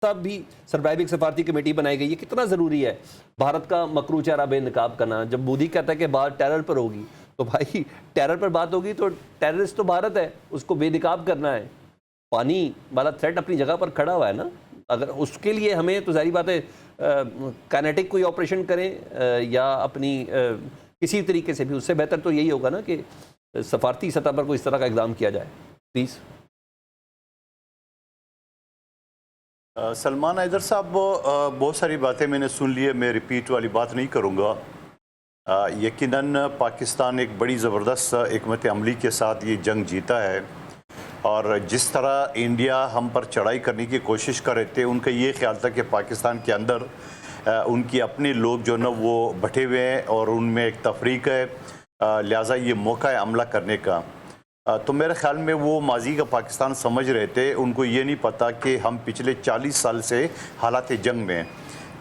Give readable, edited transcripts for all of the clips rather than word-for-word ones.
तब भी surviving सफारती committee बनाई गई है। कितना ज़रूरी है भारत का मकरू चेहरा बेनकाब करना। जब मोदी कहता है कि बात टेरर पर होगी, तो भाई टेरर पर बात होगी तो टेररिस्ट तो भारत है, उसको बेनकाब करना है। पानी वाला थ्रेट अपनी जगह पर खड़ा हुआ है ना, अगर उसके लिए हमें तो जारी बात है काइनेटिक कोई ऑपरेशन करें या अपनी किसी तरीके से भी, उससे बेहतर तो यही होगा ना कि सफारती सतह पर कोई इस तरह का एग्ज़ाम किया जाए। प्लीज़। सलमान हैदर साहब, बहुत सारी बातें मैंने सुन ली है, मैं रिपीट वाली बात नहीं करूँगा। यकीनन पाकिस्तान एक बड़ी ज़बरदस्त हिकमत अमली के साथ ये जंग जीता है, और जिस तरह इंडिया हम पर चढ़ाई करने की कोशिश कर रहे थे, उनका ये ख्याल था कि पाकिस्तान के अंदर उनकी अपने लोग जो ना वो बटे हुए हैं और उनमें एक तफरीक है, लिहाजा ये मौका है हमला करने का। तो मेरे ख्याल में वो माजी का पाकिस्तान समझ रहे थे। उनको ये नहीं पता कि हम पिछले 40 साल से हालात जंग में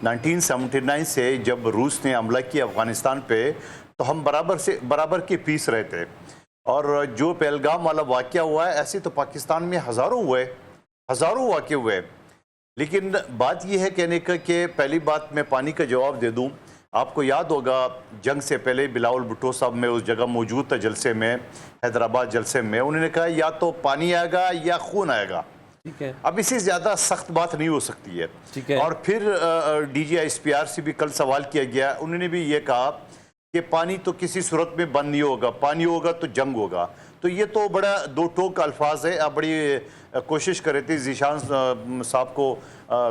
1979 से जब रूस ने हमला किया अफ़गानिस्तान पे, तो हम बराबर के पीस रहे थे। और जो पहलगाम वाला वाक़या हुआ है, ऐसे तो पाकिस्तान में हज़ारों वाक़े हुए। लेकिन बात यह है कहने का कि पहली बात मैं पानी का जवाब दे दूँ। आपको याद होगा जंग से पहले बिलावल भुट्टो साहब में उस जगह मौजूद था जलसे में, हैदराबाद जलसे में, उन्होंने कहा या तो पानी आएगा या खून आएगा। ठीक है, अब इससे ज़्यादा सख्त बात नहीं हो सकती है। ठीक है। और फिर DGISPR से भी कल सवाल किया गया, उन्होंने भी ये कहा कि पानी तो किसी सूरत में बंद नहीं होगा, पानी होगा तो जंग होगा। तो ये तो बड़ा दो टोक अल्फाज है। आप बड़ी कोशिश कर रहे थे जीशान साहब को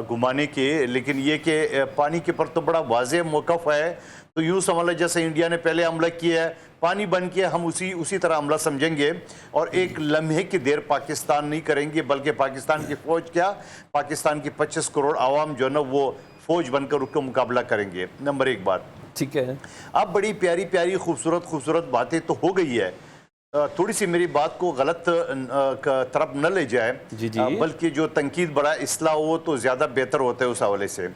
घुमाने की, लेकिन ये कि पानी के पर तो बड़ा वाज़ेह मौक़िफ़ है। तो यूँ समझ लो जैसे इंडिया ने पहले हमला किया है, पानी बन के हम उसी तरह हमला समझेंगे, और एक लम्हे की देर पाकिस्तान नहीं करेंगे, बल्कि पाकिस्तान की फ़ौज क्या, पाकिस्तान की 25 करोड़ आवाम जो है ना वो फ़ौज बनकर उसका मुकाबला करेंगे। नंबर एक बात। ठीक है। अब बड़ी प्यारी प्यारी खूबसूरत बातें तो हो गई है, थोड़ी सी मेरी बात को गलत तरफ न ले जाए, बल्कि जो तनकीद बड़ा इसलाह हो तो ज़्यादा बेहतर होता है उस हवाले से।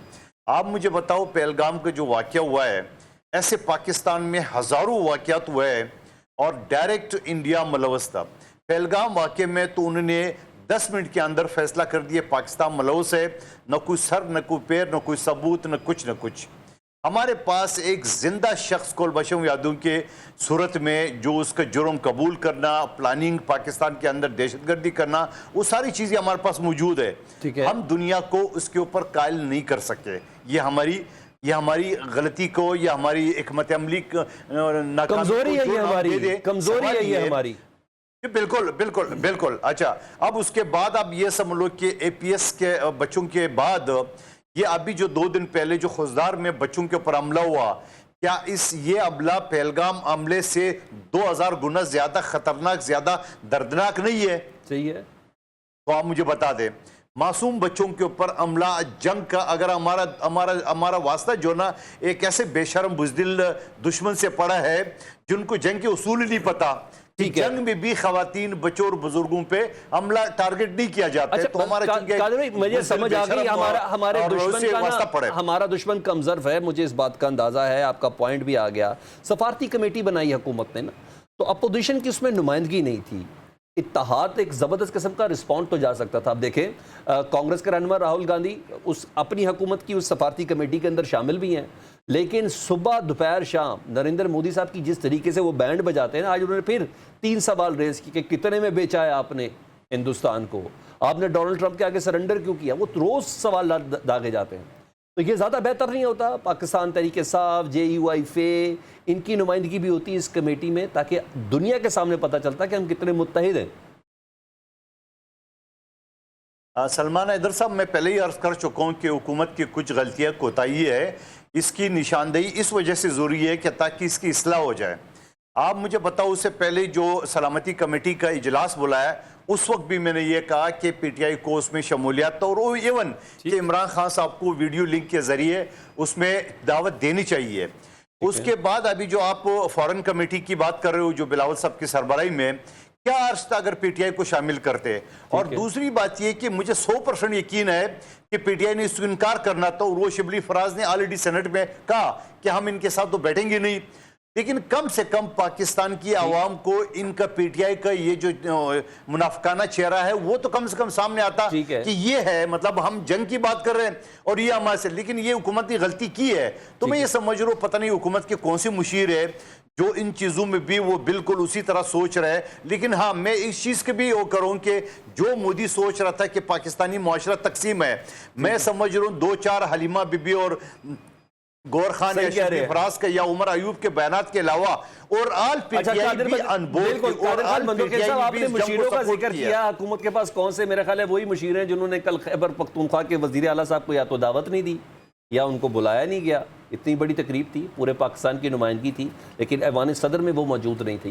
आप मुझे बताओ, पहलगाम का जो वाक़या हुआ है, ऐसे पाकिस्तान में हज़ारों वाक़यात हुए हैं और डायरेक्ट इंडिया मुलवस था। पहलगाम वाक़े में तो उन्होंने 10 मिनट के अंदर फैसला कर दिया पाकिस्तान मुलवस है, न कोई सर न कोई पैर न कोई सबूत न कुछ। हमारे पास एक जिंदा शख्स को बशम यादों के सूरत में जो उसका जुर्म कबूल करना, प्लानिंग पाकिस्तान के अंदर दहशतगर्दी करना, वो सारी चीज़ें हमारे पास मौजूद है। ठीक है। हम दुनिया को उसके ऊपर कायल नहीं कर सके। ये हमारी गलती को या हमारी हिकमत अमली कमजोरी है, ये हमारी कमजोरी है, ये हमारी। बिल्कुल। अच्छा, अब उसके बाद आप ये समझ लो कि APS के बच्चों के बाद ये अभी जो 2 दिन पहले जो खुजदार में बच्चों के ऊपर हमला हुआ, क्या ये हमला पहलगाम हमले से 2000 गुना ज्यादा खतरनाक, ज्यादा दर्दनाक नहीं है? सही है। तो आप मुझे बता दें, मासूम बच्चों के ऊपर हमला, जंग का अगर हमारा वास्ता जो ना एक ऐसे बेशर्म बुज़दिल दुश्मन से पड़ा है जिनको जंग के उसूल ही नहीं पता। ठीक है। जंग में भी खवातीन, बच्चों और बुजुर्गों पे हमला टारगेट नहीं किया जाता। अच्छा, तो हमारा मुझे समझ आ गई, हमारा दुश्मन कमजोर है, मुझे इस बात का अंदाजा है, आपका पॉइंट भी आ गया। सफारती कमेटी बनाई हुकूमत ने ना, तो अपोजिशन की उसमें नुमाइंदगी नहीं थी। इत्तेहाद एक ज़बरदस्त किस्म का रिस्पॉन्ड तो जा सकता था। आप देखें, कांग्रेस के रहनुमा राहुल गांधी उस अपनी हुकूमत की उस सफारती कमेटी के अंदर शामिल भी हैं, लेकिन सुबह दोपहर शाम नरेंद्र मोदी साहब की जिस तरीके से वो बैंड बजाते हैं ना, आज उन्होंने फिर 3 सवाल रेज किए कि कितने में बेचा है आपने हिंदुस्तान को, आपने डोनाल्ड ट्रंप के आगे सरेंडर क्यों किया। वो रोज़ सवाल दागे जाते हैं। तो ये ज़्यादा बेहतर नहीं होता पाकिस्तान तहरीक इंसाफ, JUI इनकी नुमाइंदगी भी होती है इस कमेटी में, ताकि दुनिया के सामने पता चलता कि हम कितने मुत्तहिद हैं। सलमान हैदर साहब, मैं पहले ही अर्ज कर चुका हूँ कि हुकूमत की कुछ गलतियाँ कोताही है। इसकी निशानदेही इस वजह से ज़रूरी है कि ताकि इसकी इस्लाह हो जाए। आप मुझे बताओ, उससे पहले जो सलामती कमेटी का इजलास बुलाया, उस वक्त भी मैंने ये कहा कि PTI को उसमें शमूलियत, और इवन कि इमरान खान साहब को वीडियो लिंक के जरिए उसमें दावत देनी चाहिए। उसके बाद अभी जो आप फॉरेन कमेटी की बात कर रहे हो, जो बिलावल साहब की सरबराही में, क्या अर्थ था अगर PTI को शामिल करते। और दूसरी बात यह कि मुझे 100% यकीन है कि PTI ने इसको इनकार करना था, और वो शिबली फराज ने ऑलरेडी सेनेट में कहा कि हम इनके साथ तो बैठेंगे नहीं। लेकिन कम से कम पाकिस्तान की आवाम को इनका पीटीआई का ये जो मुनाफिकाना चेहरा है वो तो कम से कम सामने आता ठीक है। कि ये है, मतलब हम जंग की बात कर रहे हैं और ये हमारे से, लेकिन ये हुकूमत ने गलती की है। तो मैं ये समझ रहा हूँ पता नहीं हुकूमत के कौन सी मुशीर है जो इन चीज़ों में भी वो बिल्कुल उसी तरह सोच रहा है। लेकिन हाँ, मैं इस चीज़ के भी वो करूँ कि जो मोदी सोच रहा था कि पाकिस्तानी मुआशरा तकसीम है, मैं समझ रहा हूँ 2-4 हलीमा बीबी और गौर खान या शफी फराज का या उमर अयूब के बयानात के अलावा और आल पीटीआई भी अनबोर्ड और आल पीटीआई भी मुशीरों का जिक्र किया। हुकूमत के पास कौन से, मेरा ख्याल है वही मुशीर हैं जिन्होंने कल खैबर पख्तूनख्वा के वजीर आला साहब को या तो दावत नहीं दी या उनको बुलाया नहीं गया। इतनी बड़ी तकरीब थी, पूरे पाकिस्तान की नुमाइंदगी थी, लेकिन ऐवान सदर में वो मौजूद नहीं थे।